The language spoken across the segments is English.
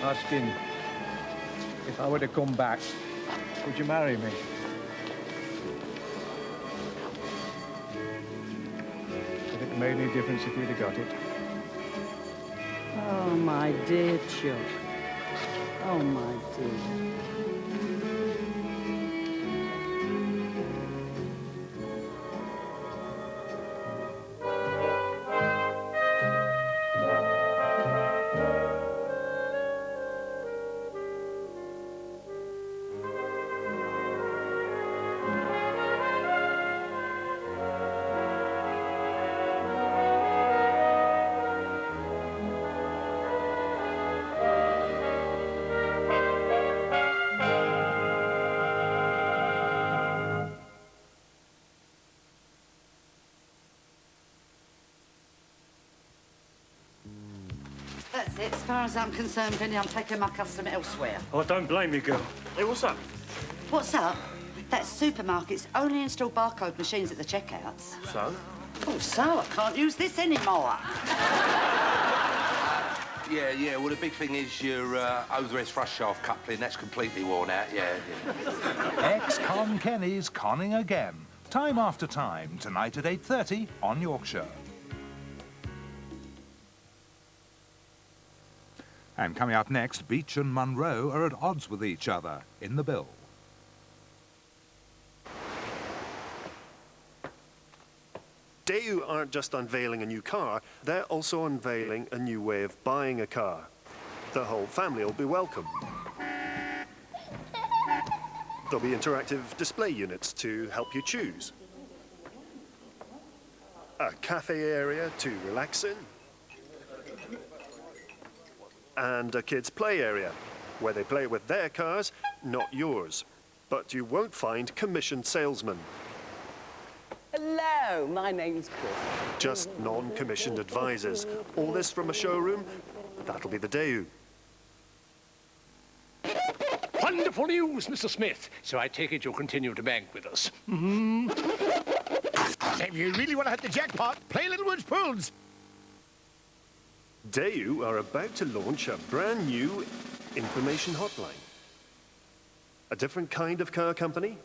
asking if I were to come back, would you marry me? Would it have made any difference if you'd have got it? Oh, my dear Chuck. Oh, my dear. That's it. As far as I'm concerned, Vinny, I'm taking my customer elsewhere. Oh, I don't blame you, girl. Hey, what's up? What's up? That supermarket's only installed barcode machines at the checkouts. So? Oh, so I can't use this anymore. Yeah, well, the big thing is your over-S thrust shaft coupling. That's completely worn out, yeah. Ex-con Kenny's conning again. Time after time, tonight at 8:30 on Yorkshire. And coming up next, Beach and Munro are at odds with each other in the bill. Daewoo aren't just unveiling a new car, they're also unveiling a new way of buying a car. The whole family will be welcome. There'll be interactive display units to help you choose. A cafe area to relax in. And a kids' play area, where they play with their cars, not yours. But you won't find commissioned salesmen. Hello, my name's Chris. Just non-commissioned advisors. All this from a showroom? That'll be the Daewoo. Wonderful news, Mr. Smith. So I take it you'll continue to bank with us. If you really want to hit the jackpot, play Littlewoods Pools. Daewoo are about to launch a brand new information hotline. A different kind of car company?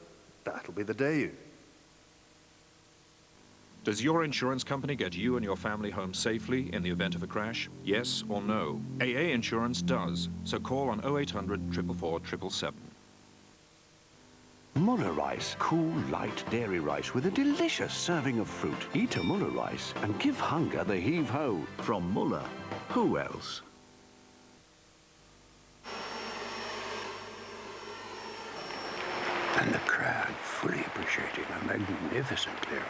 That'll be the Daewoo. Does your insurance company get you and your family home safely in the event of a crash? Yes or no? AA Insurance does. So call on 0800 444 777. Muller rice, cool, light dairy rice with a delicious serving of fruit. Eat a Muller rice and give hunger the heave-ho. From Muller, who else? And the crowd fully appreciating a magnificent clearance.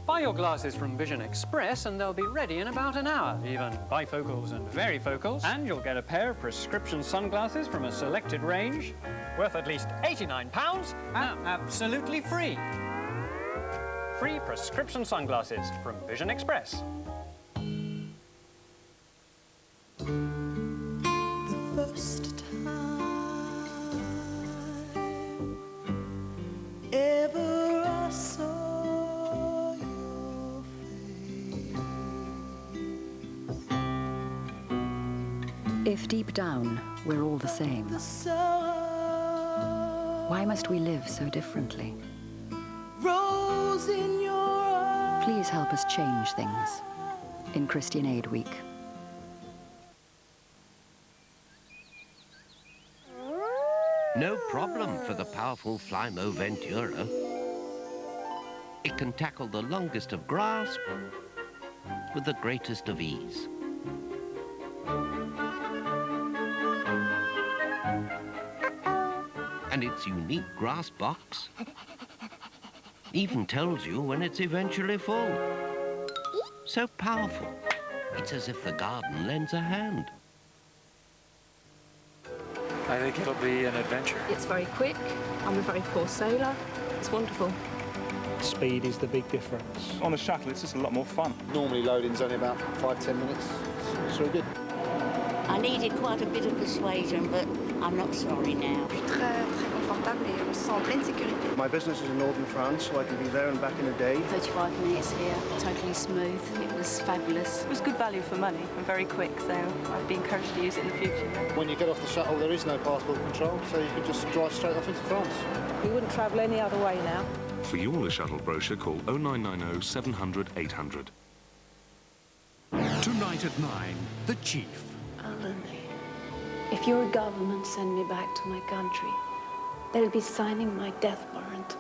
Buy your glasses from Vision Express and they'll be ready in about an hour. Even bifocals and varifocals. And you'll get a pair of prescription sunglasses from a selected range worth at least £89 and absolutely free. Free prescription sunglasses from Vision Express. The first time ever I saw your face. If deep down we're all the same, why must we live so differently? Rose in your eyes. Please help us change things in Christian Aid Week. No problem for the powerful Flymo Ventura. It can tackle the longest of grasp with the greatest of ease. And its unique grass box even tells you when it's eventually full. So powerful, it's as if the garden lends a hand. I think it'll be an adventure. It's very quick. I'm a very poor sailor. It's wonderful. Speed is the big difference. On the Shuttle, it's just a lot more fun. Normally loading's only about 5-10 minutes. It's really good. I needed quite a bit of persuasion, but I'm not sorry now. Très confortable et on se sent en pleine sécurité. My business is in northern France, so I can be there and back in a day. 35 minutes here, totally smooth. It was fabulous. It was good value for money and very quick, so I'd be encouraged to use it in the future. When you get off the shuttle, there is no passport control, so you can just drive straight off into France. We wouldn't travel any other way now. For your Shuttle brochure, call 0990 700 800. Tonight at 9, The Chief. Alan, if your government send me back to my country, they'll be signing my death warrant.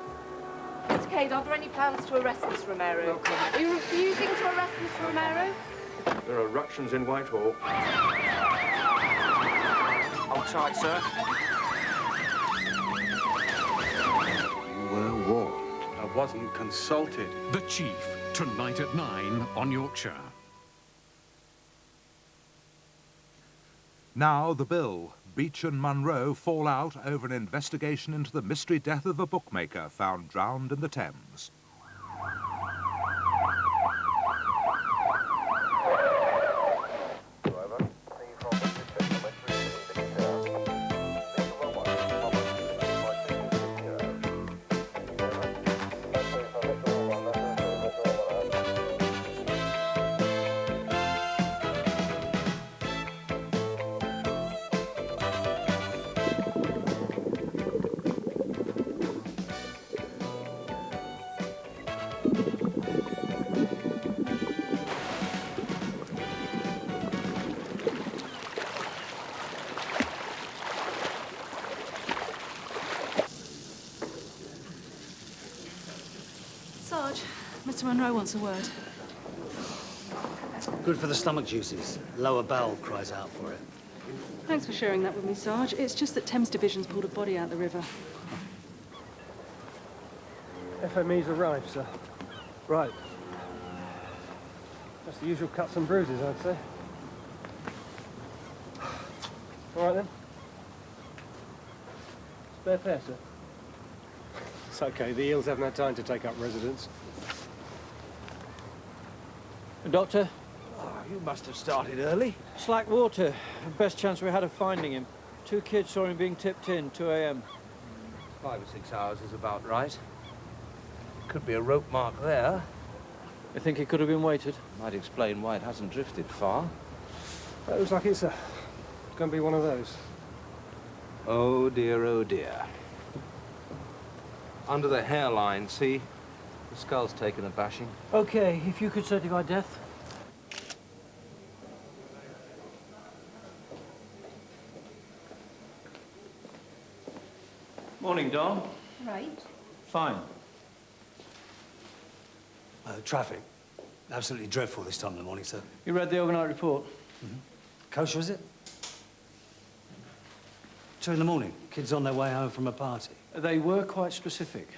Mr. Cade, are there any plans to arrest Miss Romero? Are you refusing to arrest Miss Romero? There are ructions in Whitehall. Hold tight, sir. You were warned. I wasn't consulted. The Chief, tonight at 9 on Yorkshire. Now the bill. Beach and Munro fall out over an investigation into the mystery death of a bookmaker found drowned in the Thames. Sarge, Mr. Monroe wants a word. Good for the stomach juices. Lower bowel cries out for it. Thanks for sharing that with me, Sarge. It's just that Thames Division's pulled a body out the river. FME's arrived, sir. Right. Just the usual cuts and bruises, I'd say. All right, then. Spare pair, sir. It's okay, the eels haven't had time to take up residence. Doctor? Oh, you must have started early. Slack water. Best chance we had of finding him. 2 kids saw him being tipped in, 2 a.m. 5 or 6 hours is about right. Could be a rope mark there. You think it could have been weighted? Might explain why it hasn't drifted far. That looks like it's going to be one of those. Oh dear, oh dear. Under the hairline, see? The skull's taken a bashing. Okay, if you could certify death. Morning, Don. Right. Fine. Traffic. Absolutely dreadful this time of the morning, sir. You read the overnight report? Kosher, is it? 2 in the morning. Kids on their way home from a party. They were quite specific.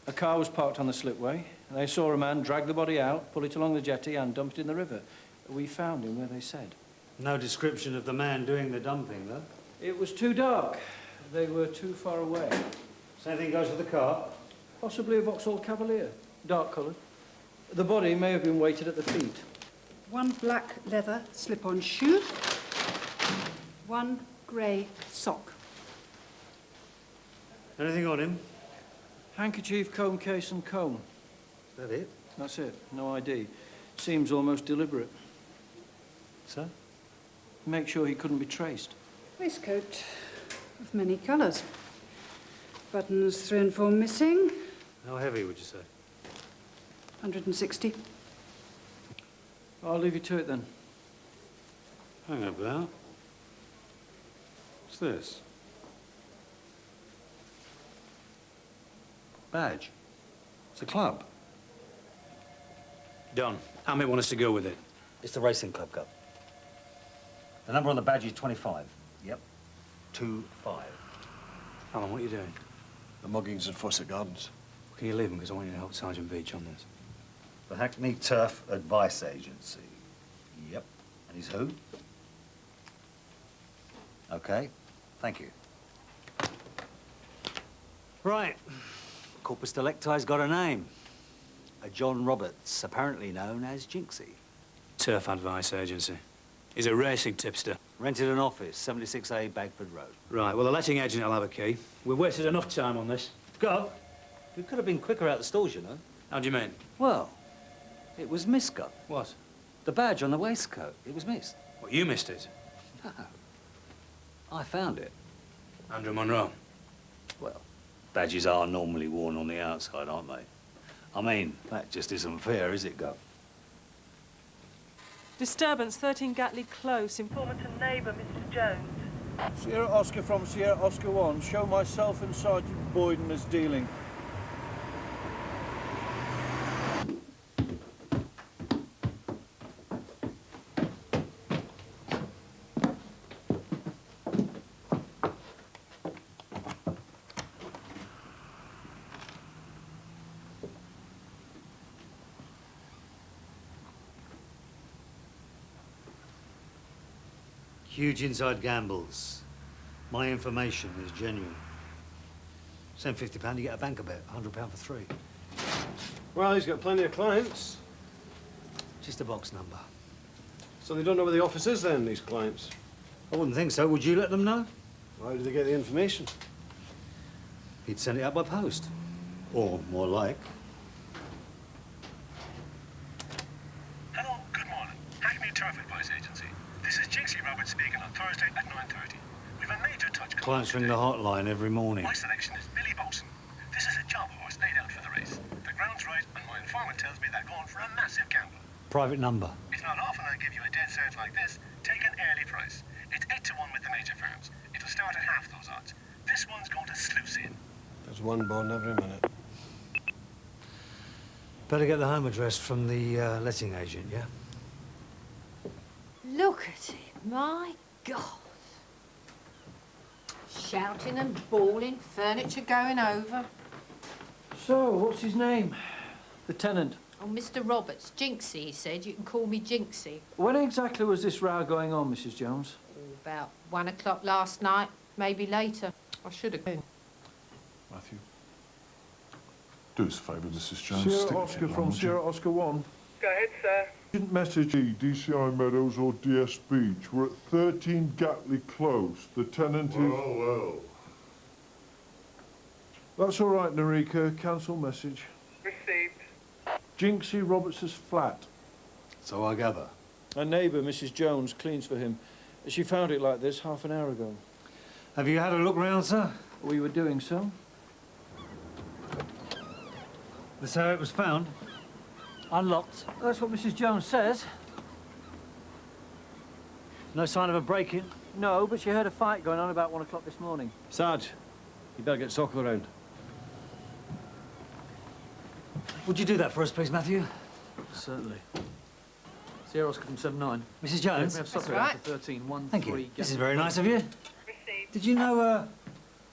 A car was parked on the slipway. They saw a man drag the body out, pull it along the jetty and dump it in the river. We found him where they said. No description of the man doing the dumping, though. It was too dark. They were too far away. Same thing goes with the car? Possibly a Vauxhall Cavalier, dark-coloured. The body may have been weighted at the feet. 1 black leather slip-on shoe. 1 grey sock. Anything on him? Handkerchief, comb case and comb. Is that it? That's it. No ID. Seems almost deliberate. Sir? Make sure he couldn't be traced. Waistcoat of many colours. Buttons 3 and 4 missing. How heavy, would you say? 160. I'll leave you to it then. Hang about. What's this? Badge. It's a club. Don, Amit wants us to go with it. It's the Racing Club Cup. The number on the badge is 25. Yep. 25. Alan, what are you doing? The muggings at Fawcett Gardens. Can you leave him? Because I want you to help Sergeant Veach on this. The Hackney Turf Advice Agency. Yep. And he's who? Okay. Thank you. Right. Corpus Delicti's got a name. A John Roberts, apparently known as Jinxie. Turf Advice Agency. He's a racing tipster. Rented an office, 76A Bagford Road. Right, well, the letting agent will have a key. We've wasted enough time on this. Go. We could have been quicker out the stores, you know. How do you mean? Well, it was missed, Gov. What? The badge on the waistcoat. It was missed. Well, you missed it. No. I found it. Andrew Monroe. Well, badges are normally worn on the outside, aren't they? I mean, that just isn't fair, is it, Gov? Disturbance, 13 Gatley Close. Informant and neighbour, Mr. Jones. Sierra Oscar from Sierra Oscar 1. Show myself and Sergeant Boyden as dealing. Huge inside gambles. My information is genuine. Send £50, you get a banker bet. £100 for 3. Well, he's got plenty of clients. Just a box number. So they don't know where the office is then, these clients? I wouldn't think so. Would you let them know? How did they get the information? He'd send it out by post. Or, more like... Hello, good morning. Hackney Turf Advice Agency. This is Jinxie Roberts speaking on Thursday at 9:30. We've a major touch call. Clients ring the hotline every morning. My selection is Billy Bosun. This is a job horse laid out for the race. The ground's right, and my informant tells me they're going for a massive gamble. Private number. It's not often I give you a dead cert like this. Take an early price. It's 8 to 1 with the major firms. It'll start at half those odds. This one's going to sluice in. There's one born every minute. Better get the home address from the letting agent, yeah? Look at it, my God. Shouting and bawling, furniture going over. So, what's his name? The tenant. Oh, Mr. Roberts, Jinxie, he said. You can call me Jinxie. When exactly was this row going on, Mrs. Jones? About 1 o'clock last night, maybe later. I should have been. Matthew, do us a favour, Mrs. Jones. Sierra Oscar from Sierra Oscar 1. Go ahead, sir. Didn't message DCI Meadows or DS Beach. We're at 13 Gatley Close. The tenant is... Well. That's all right, Narika. Cancel message. Received. Jinxie Roberts' flat. So I gather. A neighbour, Mrs. Jones, cleans for him. She found it like this half an hour ago. Have you had a look round, sir? We were doing so. That's how it was found. Unlocked. That's what Mrs. Jones says. No sign of a break-in? No, but she heard a fight going on about 1 o'clock this morning. Sarge, you better get Soccer around. Would you do that for us, please, Matthew? Certainly. Sierra Oscar from 79. Mrs. Jones? We have Soccer right. for 13. 1, Thank 3, you. This is very nice of you. Received. Did you know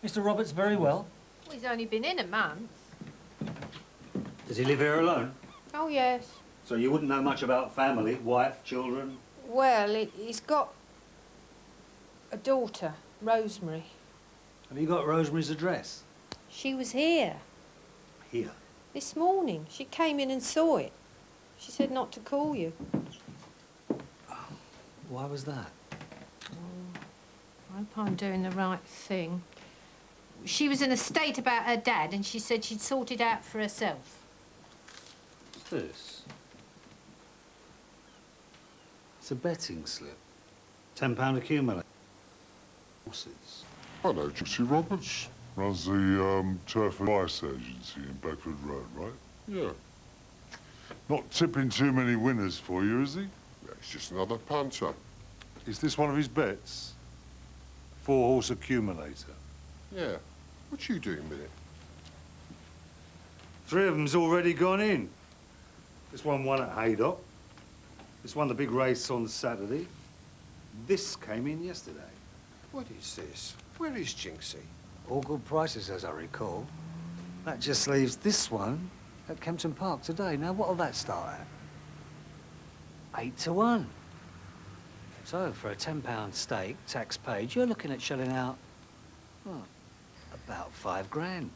Mr. Roberts very well? Well, he's only been in a month. Does he live here alone? Oh, yes. So you wouldn't know much about family, wife, children? Well, he's got a daughter, Rosemary. Have you got Rosemary's address? She was here Here. this morning. She came in and saw it. She said not to call you. Why was that? I hope I'm doing the right thing. She was in a state about her dad, and she said she'd sort it out for herself. What's this? It's a betting slip. £10 accumulate. Horses. I know Jinxie Roberts. Runs the Turf Advice Agency in Bedford Road, right? Yeah. Not tipping too many winners for you, is he? Yeah, it's just another puncher. Is this one of his bets? 4-horse accumulator. Yeah. What you doing with it? 3 of them's already gone in. This one won at Haydock. This won the big race on Saturday. This came in yesterday. What is this? Where is Jinxie? All good prices, as I recall. That just leaves this one at Kempton Park today. Now, what'll that start at? 8 to 1. So, for a £10 stake, tax paid, you're looking at shelling out, well, about 5 grand.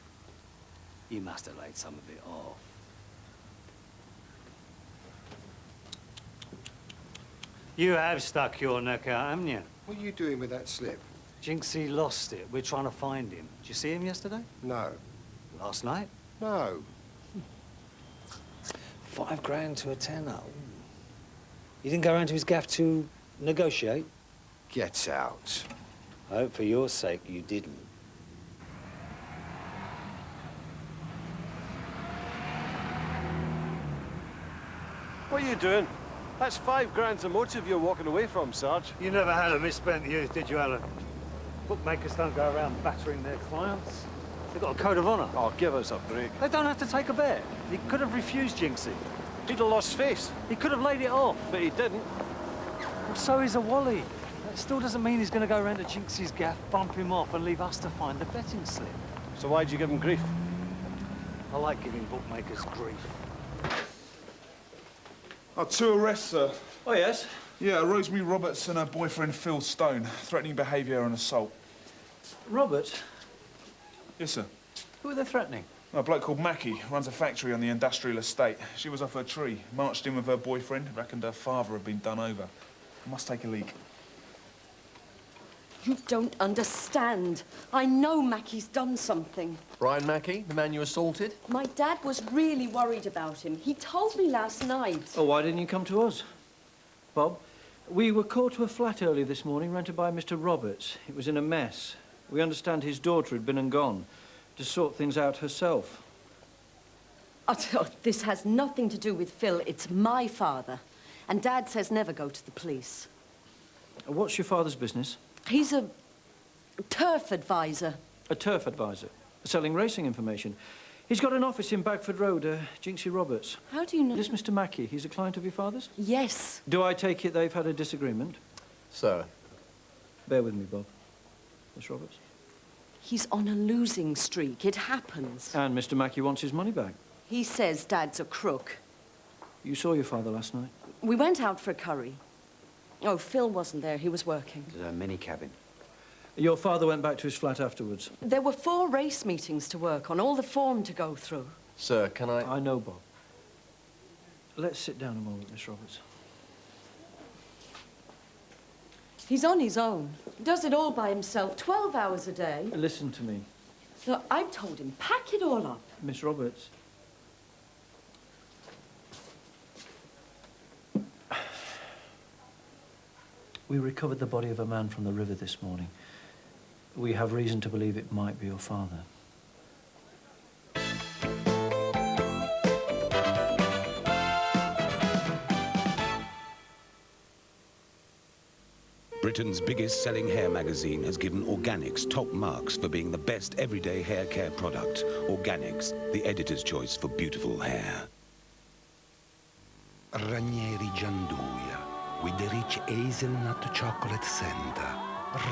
You must have laid some of it off. You have stuck your neck out, haven't you? What are you doing with that slip? Jinxie lost it. We're trying to find him. Did you see him yesterday? No. Last night? No. £5 to a tenner. You didn't go around to his gaff to negotiate? Get out. I hope for your sake you didn't. What are you doing? That's £5 a motive you're walking away from, Sarge. You never had a misspent youth, did you, Alan? Bookmakers don't go around battering their clients. They've got a code of honour. Oh, give us a break. They don't have to take a bet. He could have refused Jinxie. He'd have lost face. He could have laid it off. But he didn't. Well, so is a Wally. That still doesn't mean he's going to go around to Jinxie's gaff, bump him off and leave us to find the betting slip. So why'd you give him grief? I like giving bookmakers grief. Oh, 2 arrests, sir. Oh, yes? Yeah, Rosemary Roberts and her boyfriend Phil Stone. Threatening behaviour and assault. Robert? Yes, sir. Who are they threatening? A bloke called Mackie runs a factory on the industrial estate. She was off her tree, marched in with her boyfriend, reckoned her father had been done over. I must take a leak. You don't understand. I know Mackie's done something. Brian Mackey, the man you assaulted? My dad was really worried about him. He told me last night. Oh, why didn't you come to us? Bob, we were called to a flat early this morning, rented by Mr. Roberts. It was in a mess. We understand his daughter had been and gone to sort things out herself. Oh, this has nothing to do with Phil. It's my father. And Dad says never go to the police. What's your father's business? He's a turf advisor. A turf advisor, selling racing information. He's got an office in Bagford Road, Jinxie Roberts. How do you know? This Mr. Mackey, he's a client of your father's? Yes. Do I take it they've had a disagreement? Sir. Bear with me, Bob. Miss Roberts? He's on a losing streak. It happens. And Mr. Mackey wants his money back. He says Dad's a crook. You saw your father last night? We went out for a curry. Oh, Phil wasn't there. He was working. There's a mini cabin. Your father went back to his flat afterwards? There were 4 race meetings to work on, all the form to go through. Sir, can I... I know, Bob. Let's sit down a moment, Miss Roberts. He's on his own. He does it all by himself, 12 hours a day. Listen to me. Look, I've told him, pack it all up. Miss Roberts. We recovered the body of a man from the river this morning. We have reason to believe it might be your father. Britain's biggest selling hair magazine has given Organics top marks for being the best everyday hair care product. Organics, the editor's choice for beautiful hair. Ranieri Gianduia, with the rich hazelnut chocolate center.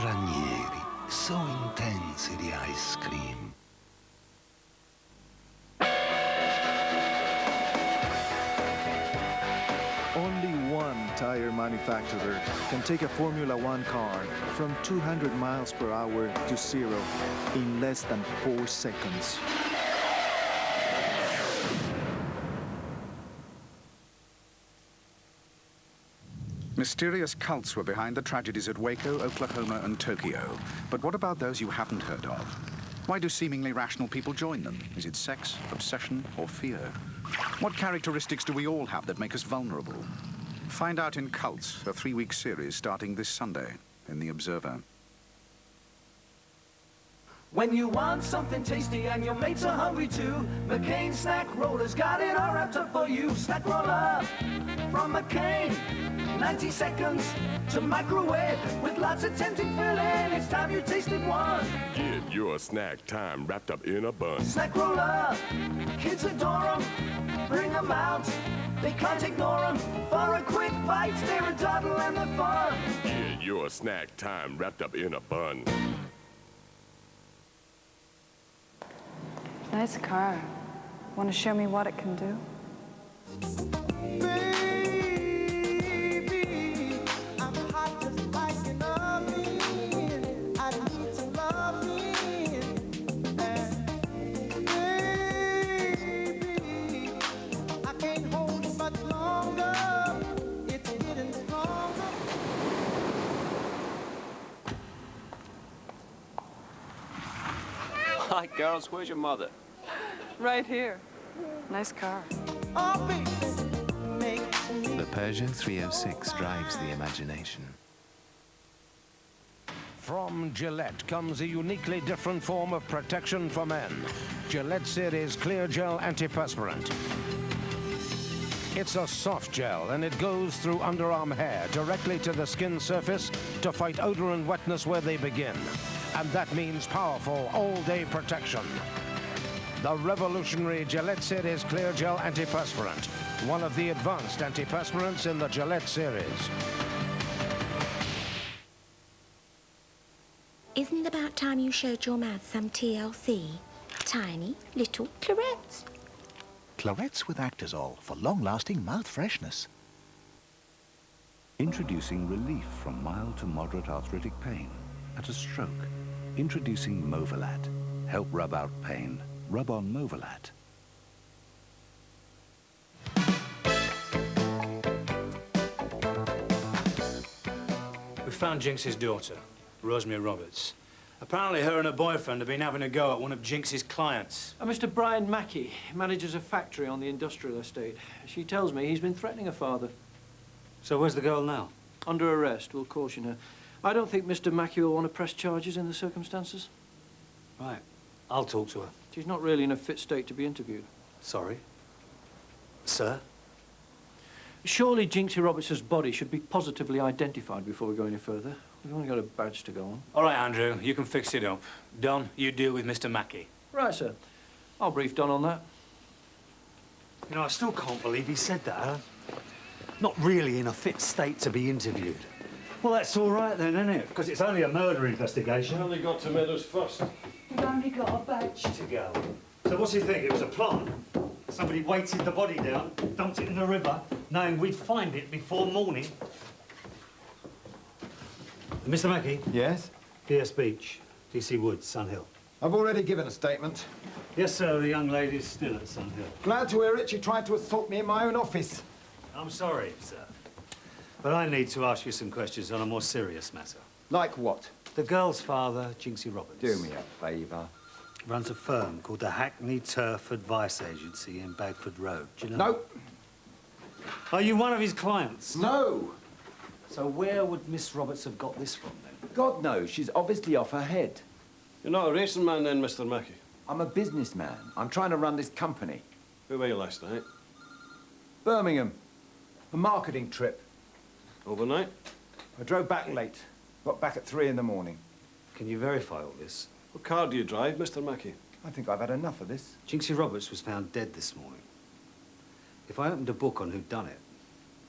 Ranieri, so intensely ice cream. Only one tire manufacturer can take a Formula One car from 200 miles per hour to 0 in less than 4 seconds. Mysterious cults were behind the tragedies at Waco, Oklahoma, and Tokyo. But what about those you haven't heard of? Why do seemingly rational people join them? Is it sex, obsession, or fear? What characteristics do we all have that make us vulnerable? Find out in Cults, a 3-week series starting this Sunday in The Observer. When you want something tasty and your mates are hungry too, McCain Snack Roller's got it all wrapped up for you. Snack Roller from McCain, 90 seconds to microwave with lots of tempting filling. It's time you tasted one. Get your snack time wrapped up in a bun. Snack Roller, kids adore them, bring them out. They can't ignore them. For a quick bite, they're a doddle and they're fun. Get your snack time wrapped up in a bun. Nice car. Want to show me what it can do? Baby, I'm hot just like an oven. I need some loving. And baby, I can't hold it much longer. It's getting stronger. Hi, girls. Where's your mother? Right here. Nice car. The Peugeot 306 drives the imagination. From Gillette comes a uniquely different form of protection for men. Gillette Series Clear Gel Antiperspirant. It's a soft gel, and it goes through underarm hair directly to the skin surface to fight odor and wetness where they begin. And that means powerful all-day protection. The revolutionary Gillette Series Clear Gel Antiperspirant, one of the advanced antiperspirants in the Gillette series. Isn't it about time you showed your mouth some TLC? Tiny little Clorets. Clorets with Actazole for long-lasting mouth freshness. Introducing relief from mild to moderate arthritic pain at a stroke. Introducing Movelat. Help rub out pain. Rub on Movelat. We found Jinx's daughter, Rosemary Roberts. Apparently her and her boyfriend have been having a go at one of Jinx's clients. Mr. Brian Mackey manages a factory on the industrial estate. She tells me he's been threatening her father. So where's the girl now? Under arrest. We'll caution her. I don't think Mr. Mackey will want to press charges in the circumstances. Right. I'll talk to her. She's not really in a fit state to be interviewed. Sorry. Sir? Surely Jinxie Roberts' body should be positively identified before we go any further. We've only got a badge to go on. All right, Andrew, you can fix it up. Don, you deal with Mr. Mackey. Right, sir. I'll brief Don on that. You know, I still can't believe he said that, huh? Not really in a fit state to be interviewed. Well, that's all right then, isn't it? Because it's only a murder investigation. We only got to Meadows first. We've only got a badge to go. So what's he think? It was a plant? Somebody weighted the body down, dumped it in the river, knowing we'd find it before morning. Mr. Mackey? Yes? PS Beach, DC Woods, Sun Hill. I've already given a statement. Yes, sir, the young lady's still at Sun Hill. Glad to hear it. She tried to assault me in my own office. I'm sorry, sir. But I need to ask you some questions on a more serious matter. Like what? The girl's father, Jinxie Roberts. Do me a favour. Runs a firm called the Hackney Turf Advice Agency in Bagford Road. Do you know? No. Are you one of his clients? No. So where would Miss Roberts have got this from, then? God knows. She's obviously off her head. You're not a racing man then, Mr. Mackey? I'm a businessman. I'm trying to run this company. Where were you last night? Birmingham. A marketing trip. Overnight? I drove back late. Got back at 3 in the morning. Can you verify all this? What car do you drive, Mr. Mackey? I think I've had enough of this. Jinxie Roberts was found dead this morning. If I opened a book on who'd done it,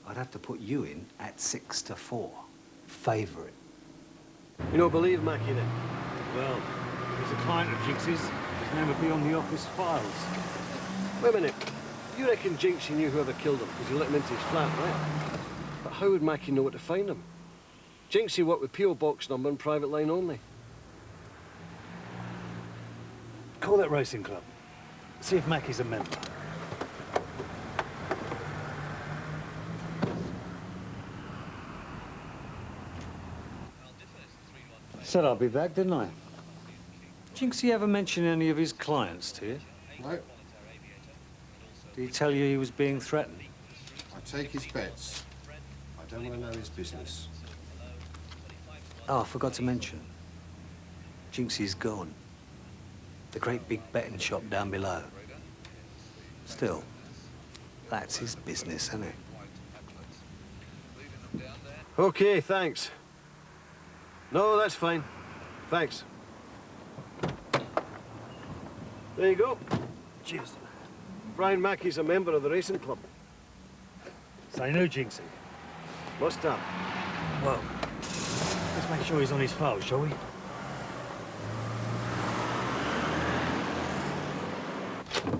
I'd have to put you in at 6 to 4. Favourite. You don't believe Mackey, then? Well, he's a client of Jinxie's. His name would be on the office files. Wait a minute. You reckon Jinxie knew whoever killed him because you let him into his flat, right? But how would Mackey know where to find him? Jinxie worked with P.O. Box number and private line only. Call that racing club. See if Mackey's a member. Said I'll be back, didn't I? Jinxie ever mention any of his clients to you? No. Did he tell you he was being threatened? I take his bets. I don't want to know his business. Oh, I forgot to mention. Jinxie's gone. The great big betting shop down below. Still, that's his business, isn't it? OK, thanks. No, that's fine. Thanks. There you go. Cheers. Brian Mackey's a member of the racing club. So you knew Jinxie? Must have. Well, let's make sure he's on his file, shall we?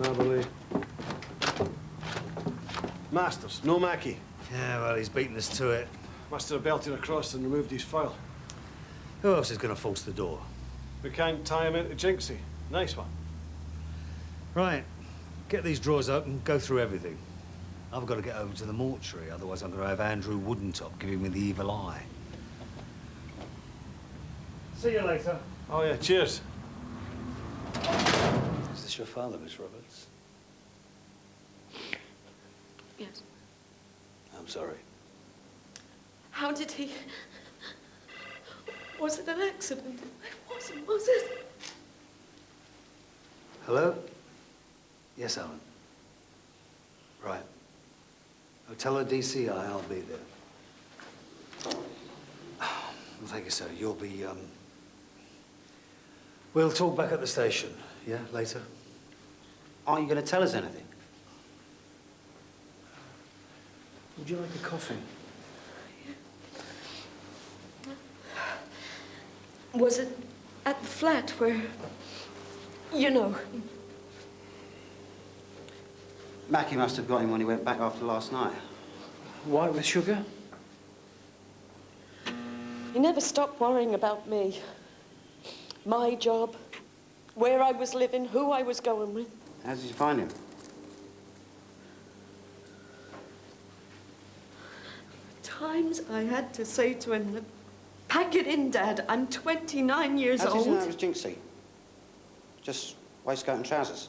I believe. Masters, no Mackey. Yeah, well, he's beaten us to it. Must have belted across and removed his file. Who else is going to force the door? We can't tie him into Jinxie. Nice one. Right. Get these drawers open, go through everything. I've got to get over to the mortuary, otherwise I'm going to have Andrew Woodentop giving me the evil eye. See you later. Oh, yeah, cheers. Is this your father, Miss Roberts? Yes. I'm sorry. How did he... Was it an accident? It wasn't, was it? Hello? Yes, Alan. Right. Oh, tell her DCI I'll be there. Oh, well, thank you, sir. You'll be, We'll talk back at the station, yeah, later? Aren't you going to tell us anything? Would you like a coffee? Was it at the flat where, you know? Mackie must have got him when he went back after last night. White with sugar? He never stopped worrying about me. My job, where I was living, who I was going with. How did you find him? Times I had to say to him, pack it in, Dad. I'm 29 years How old. did you know it was Jinxie? Just waistcoat and trousers?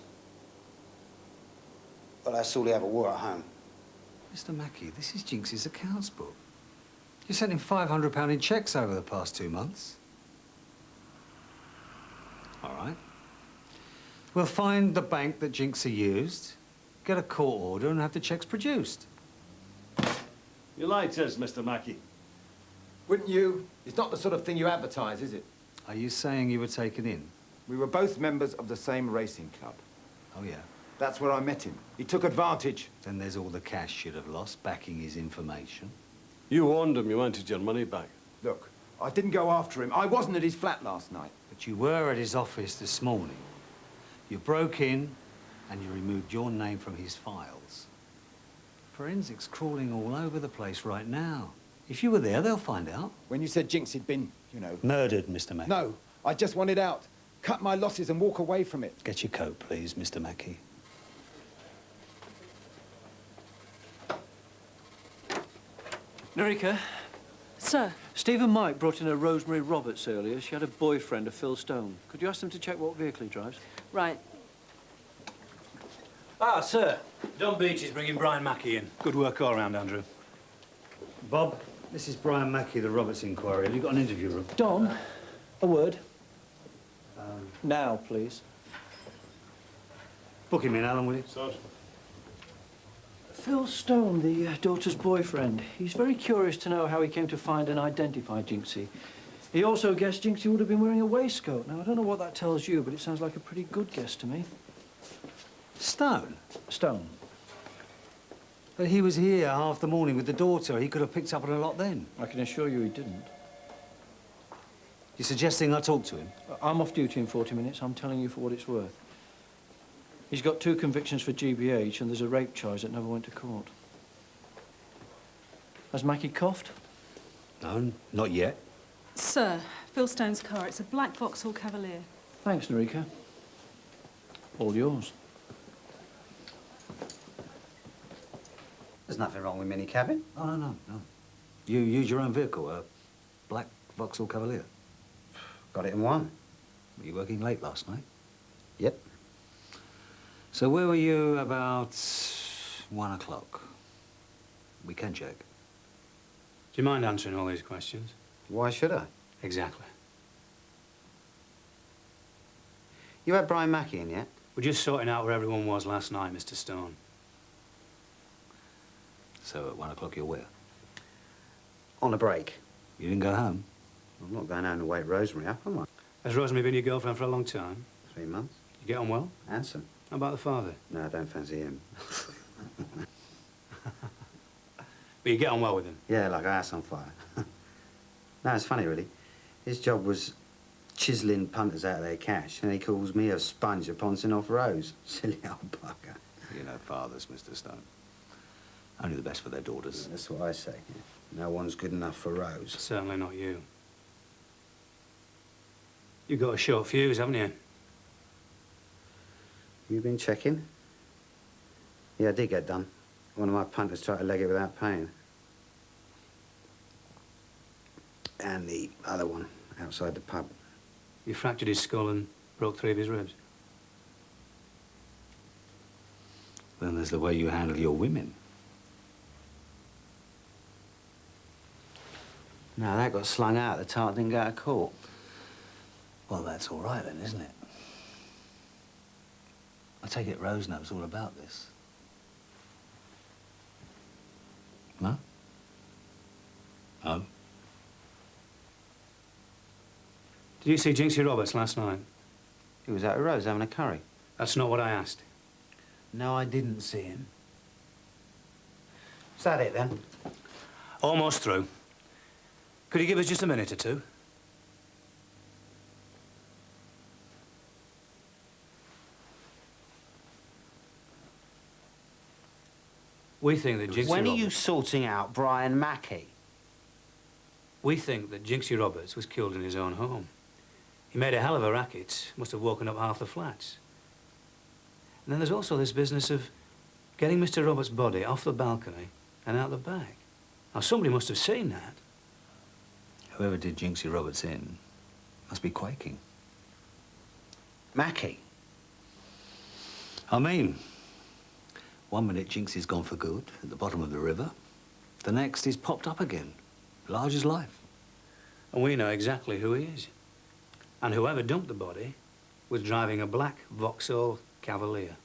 Well, that's all he ever wore at home. Mr. Mackey, this is Jinxie's accounts book. You sent him £500 in cheques over the past 2 months. All right. We'll find the bank that Jinxie used, get a court order and have the cheques produced. You lied to us, Mr. Mackey. Wouldn't you? It's not the sort of thing you advertise, is it? Are you saying you were taken in? We were both members of the same racing club. Oh, yeah. That's where I met him. He took advantage. Then there's all the cash you'd have lost backing his information. You warned him you wanted your money back. Look, I didn't go after him. I wasn't at his flat last night. But you were at his office this morning. You broke in and you removed your name from his files. Forensics crawling all over the place right now. If you were there, they'll find out. When you said Jinx had been, you know... Murdered, Mr. Mackey. No, I just wanted out. Cut my losses and walk away from it. Get your coat, please, Mr. Mackey. Nerika? Sir? Steve and Mike brought in a Rosemary Roberts earlier. She had a boyfriend, a Phil Stone. Could you ask them to check what vehicle he drives? Right. Ah, sir. Don Beach is bringing Brian Mackey in. Good work all round, Andrew. Bob, this is Brian Mackey, the Roberts inquiry. Have you got an interview room? Don, a word. Now, please. Book him in, Alan, will you? Sergeant. Phil Stone, the daughter's boyfriend. He's very curious to know how he came to find and identify Jinxie. He also guessed Jinxie would have been wearing a waistcoat. Now, I don't know what that tells you, but it sounds like a pretty good guess to me. Stone? Stone. But he was here half the morning with the daughter. He could have picked up on a lot then. I can assure you he didn't. You're suggesting I talk to him? I'm off duty in 40 minutes. I'm telling you for what it's worth. He's got 2 convictions for GBH, and there's a rape charge that never went to court. Has Mackie coughed? No, not yet. Sir, Phil Stone's car. It's a black Vauxhall Cavalier. Thanks, Nerika. All yours. There's nothing wrong with mini cabin. Oh, no. You use your own vehicle, a black Vauxhall Cavalier. Got it in one. Were you working late last night? Yep. So where were you about 1 o'clock? We can check. Do you mind answering all these questions? Why should I? Exactly. You had Brian Mackey in yet? We're just sorting out where everyone was last night, Mr. Stone. So at 1 o'clock you're where? On a break. You didn't go home? I'm not going home to wake Rosemary up, am I? Has Rosemary been your girlfriend for a long time? 3 months. You get on well? Handsome. How about the father? No, I don't fancy him. But you get on well with him? Yeah, like a house on fire. No, it's funny, really. His job was chiselling punters out of their cash, and he calls me a sponge for pouncing off Rose. Silly old bugger. You know fathers, Mr. Stone. Only the best for their daughters. That's what I say. No one's good enough for Rose. Certainly not you. You've got a short fuse, haven't you? You been checking? Yeah, I did get done. One of my punters tried to leg it without paying. And the other one, outside the pub. You fractured his skull and broke 3 of his ribs? Then there's the way you handle your women. No, that got slung out. The tart didn't go out of court. Well, that's all right then, isn't it? I take it Rose knows all about this. No? Oh? Did you see Jinxie Roberts last night? He was out with Rose having a curry. That's not what I asked. No, I didn't see him. Is that it, then? Almost through. Could you give us just a minute or two? We think that Jinxie When are Roberts... you sorting out Brian Mackey? We think that Jinxie Roberts was killed in his own home. He made a hell of a racket, must have woken up half the flats. And then there's also this business of getting Mr. Roberts' body off the balcony and out the back. Now, somebody must have seen that. Whoever did Jinxie Roberts in must be quaking. Mackey? I mean, one minute Jinxie's gone for good at the bottom of the river. The next he's popped up again, large as life. And we know exactly who he is. And whoever dumped the body was driving a black Vauxhall Cavalier.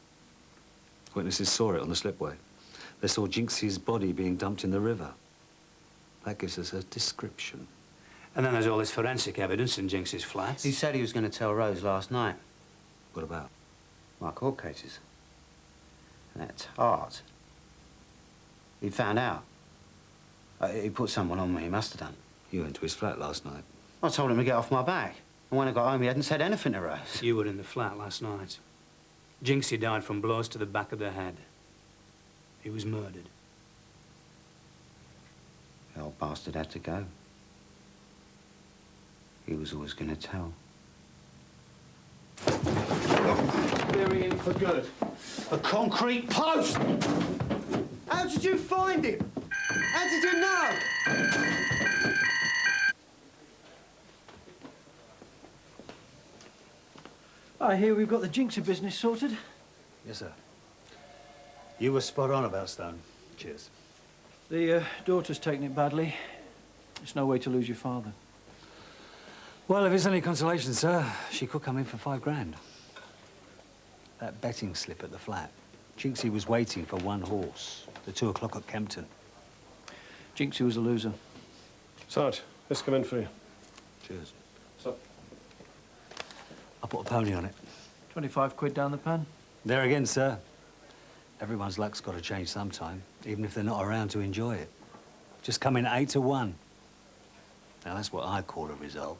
Witnesses saw it on the slipway. They saw Jinxie's body being dumped in the river. That gives us a description. And then there's all this forensic evidence in Jinxie's flat. He said he was going to tell Rose last night. What about? My court cases. And that tart. He found out. He put someone on me, he must have done. You went to his flat last night. I told him to get off my back. And when I got home, he hadn't said anything to Rose. You were in the flat last night. Jinxie died from blows to the back of the head. He was murdered. The old bastard had to go. He was always going to tell. Clearing in for good. A concrete post! How did you find him? How did you know? I hear we've got the Jinxie business sorted. Yes, sir. You were spot on about Stone. Cheers. The daughter's taken it badly. It's no way to lose your father. Well, if it's any consolation, sir, she could come in for $5 grand. That betting slip at the flat. Jinxie was waiting for one horse, the 2 o'clock at Kempton. Jinxie was a loser. Sarge, let's come in for you. Cheers. So, I'll put a pony on it. 25 quid down the pan. There again, sir. Everyone's luck's got to change sometime, even if they're not around to enjoy it. Just come in 8 to 1. Now, that's what I call a result.